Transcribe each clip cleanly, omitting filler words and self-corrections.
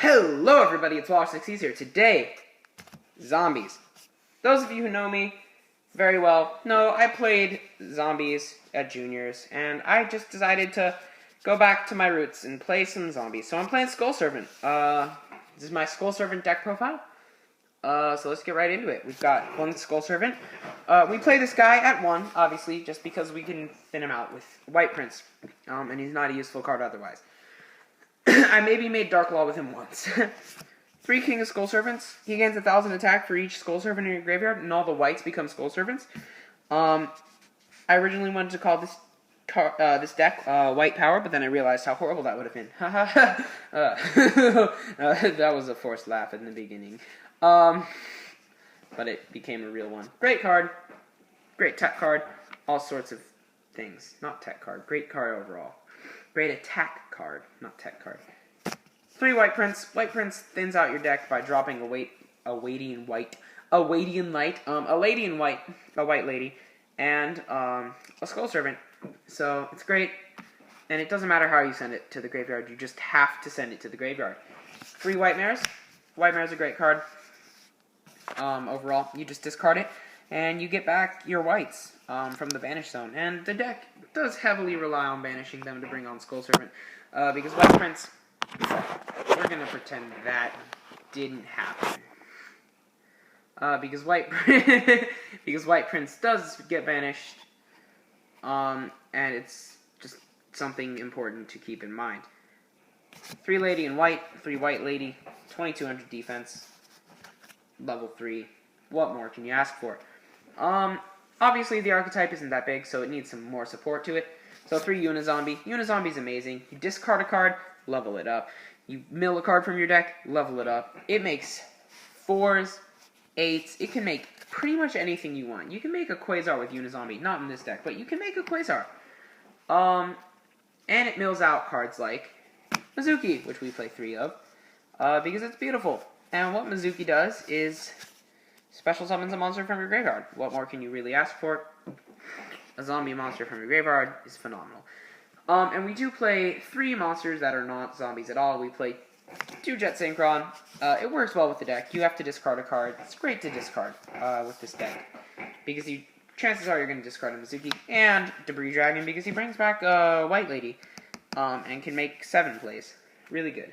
Hello everybody, it's Walrusxyz here. Today, zombies. Those of you who know me very well know I played zombies at juniors, and I just decided to go back to my roots and play some zombies. So I'm playing Skull Servant. This is my Skull Servant deck profile. So let's get right into it. We've got one Skull Servant. We play this guy at 1, obviously, just because we can thin him out with White Prince. And he's not a useful card otherwise. I maybe made Dark Law with him once. 3 King of Skull Servants. He gains 1,000 attack for each Skull Servant in your graveyard, and all the whites become Skull Servants. I originally wanted to call this deck White Power, but then I realized how horrible that would have been. That was a forced laugh in the beginning. But it became a real one. Great card. Great tech card. All sorts of things. Not tech card. Great card overall. Great attack card, not tech card. 3 White Prince. White Prince thins out your deck by dropping a white lady, and a Skull Servant. So it's great, and it doesn't matter how you send it to the graveyard. You just have to send it to the graveyard. 3 White Mares. White Mare's a great card. Overall, you just discard it, and you get back your whites from the banish zone. And the deck does heavily rely on banishing them to bring on Skull Servant, because White Prince, we're going to pretend that didn't happen. Because White Prince does get banished, and it's just something important to keep in mind. 3 Lady in White, 3 White Lady, 2200 defense, level 3. What more can you ask for? Obviously, the archetype isn't that big, so it needs some more support to it. So 3 Unizombie. Unizombie's amazing. You discard a card, level it up. You mill a card from your deck, level it up. It makes 4s, 8s. It can make pretty much anything you want. You can make a Quasar with Unizombie. Not in this deck, but you can make a Quasar. And it mills out cards like Mizuki, which we play 3 of, because it's beautiful. And what Mizuki does is special summons a monster from your graveyard. What more can you really ask for? A zombie monster from your graveyard is phenomenal. And we do play 3 monsters that are not zombies at all. We play 2 Jet Synchron. It works well with the deck. You have to discard a card. It's great to discard with this deck, because chances are you're going to discard a Mizuki, and Debris Dragon, because he brings back a White Lady, and can make 7 plays. Really good.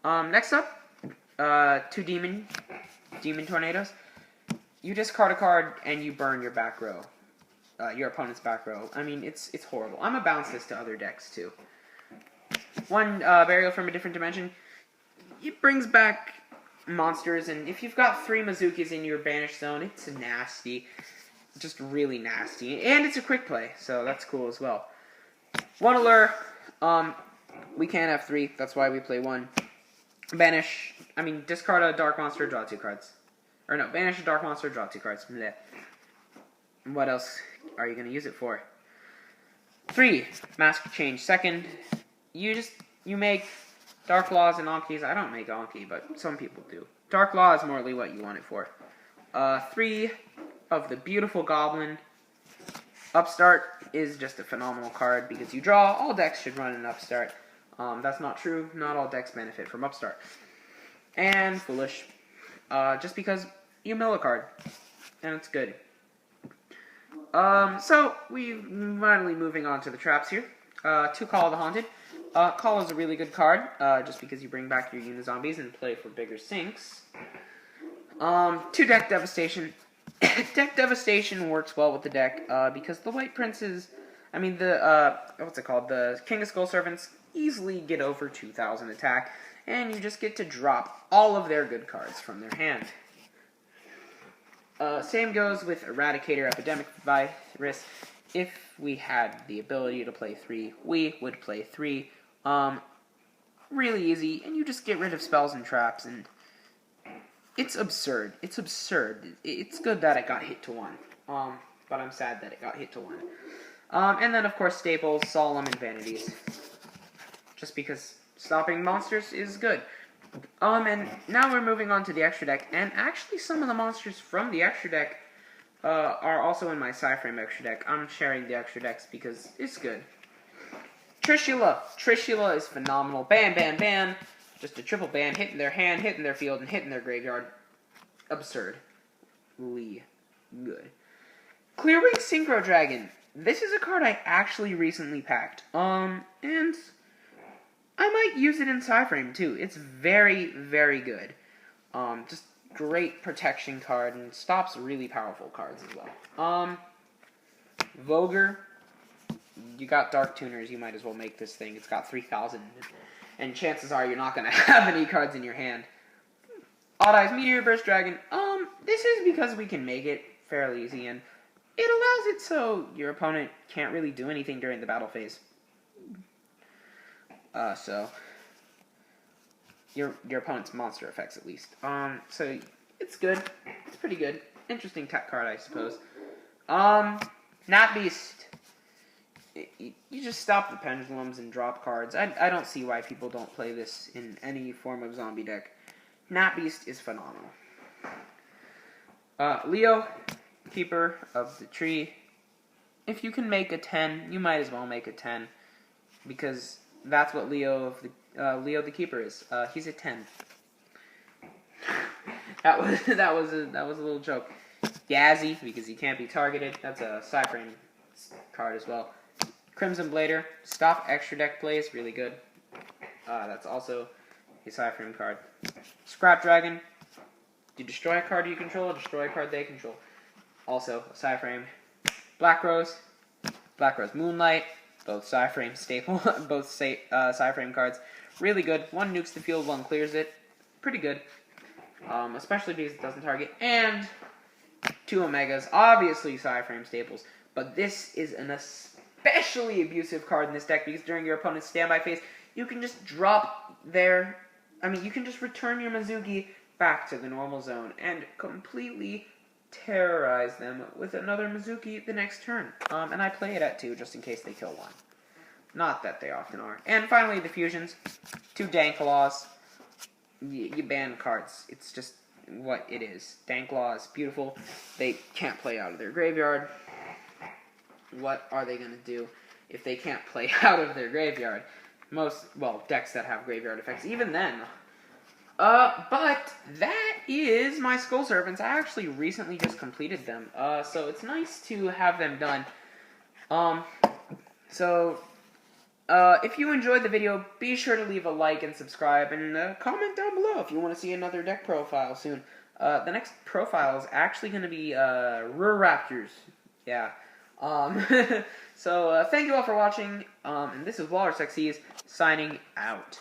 Next up, 2 Demon Tornadoes. You discard a card and you burn your back row, your opponent's back row. I mean, it's horrible. I'm gonna bounce this to other decks too. 1 Burial from a Different Dimension. It brings back monsters, and if you've got 3 Mizukis in your banish zone, it's nasty, just really nasty, and it's a quick play, so that's cool as well. 1 Allure. We can't have 3. That's why we play 1. Banish. Discard a dark monster, draw 2 cards. Or no, banish a dark monster, draw 2 cards. Blech. What else are you going to use it for? 3, Mask Change 2nd. You make Dark Laws and Ankis. I don't make Anki, but some people do. Dark Law is morely what you want it for. 3 of the Beautiful Goblin. Upstart is just a phenomenal card because you draw. All decks should run an Upstart. That's not true. Not all decks benefit from Upstart. And Foolish. Just because you mill a card. And it's good. So, we're finally moving on to the traps here. 2 Call of the Haunted. Call is a really good card, just because you bring back your Unizombies and play for bigger sinks. 2 Deck Devastation. Deck Devastation works well with the deck, because the White Princes, the King of Skull Servants easily get over 2,000 attack, and you just get to drop all of their good cards from their hand. Same goes with Eradicator Epidemic Virus. If we had the ability to play 3, we would play 3. Really easy, and you just get rid of spells and traps, and it's absurd. It's absurd. It's good that it got hit to 1, but I'm sad that it got hit to 1. And then, of course, Staples, Solemn, and Vanities. Just because stopping monsters is good. And now we're moving on to the extra deck, and actually some of the monsters from the extra deck are also in my Psyframe extra deck. I'm sharing the extra decks because it's good. Trishula. Trishula is phenomenal. Ban, ban, ban. Just a triple band, hitting their hand, hitting their field, and hitting their graveyard. Absurdly good. Clearwing Synchro Dragon. This is a card I actually recently packed. And I might use it in Psyframe too. It's very, very good. Just great protection card and stops really powerful cards as well. Vogre. You got Dark Tuners, you might as well make this thing. It's got 3,000. And chances are you're not going to have any cards in your hand. Odd Eyes Meteor Burst Dragon. This is because we can make it fairly easy, and it allows it so your opponent can't really do anything during the battle phase. So your opponent's monster effects, at least. So it's good. It's pretty good. Interesting tech card, I suppose. Nat Beast. You just stop the pendulums and drop cards. I don't see why people don't play this in any form of zombie deck. Nat Beast is phenomenal. Leo, Keeper of the Tree. If you can make a 10, you might as well make a 10, because that's what Leo the Keeper is. He's a 10. that was a little joke. Yazzie, because he can't be targeted. That's a Psyframe card as well. Crimson Blader, stop extra deck plays, really good. That's also a Psyframe card. Scrap Dragon, you destroy a card you control, destroy a card they control. Also a Psyframe. Black Rose Moonlight, both Psyframe staple, both Psyframe cards. Really good. One nukes the field, one clears it. Pretty good. Especially because it doesn't target. And 2 Omegas, obviously Psyframe staples, but this is an especially abusive card in this deck because during your opponent's standby phase, you can just you can just return your Mizuki back to the normal zone and completely terrorize them with another Mizuki the next turn. And I play it at 2 just in case they kill one. Not that they often are. And finally, the fusions. 2 Danklaws. You ban cards. It's just what it is. Danklaw is beautiful. They can't play out of their graveyard. What are they going to do if they can't play out of their graveyard? Decks that have graveyard effects, even then. But that is my Skull Servants. I actually recently just completed them. So it's nice to have them done. If you enjoyed the video, be sure to leave a like and subscribe, and comment down below if you want to see another deck profile soon. The next profile is actually going to be Raptors. Yeah. So thank you all for watching, and this is Walrusxyz signing out.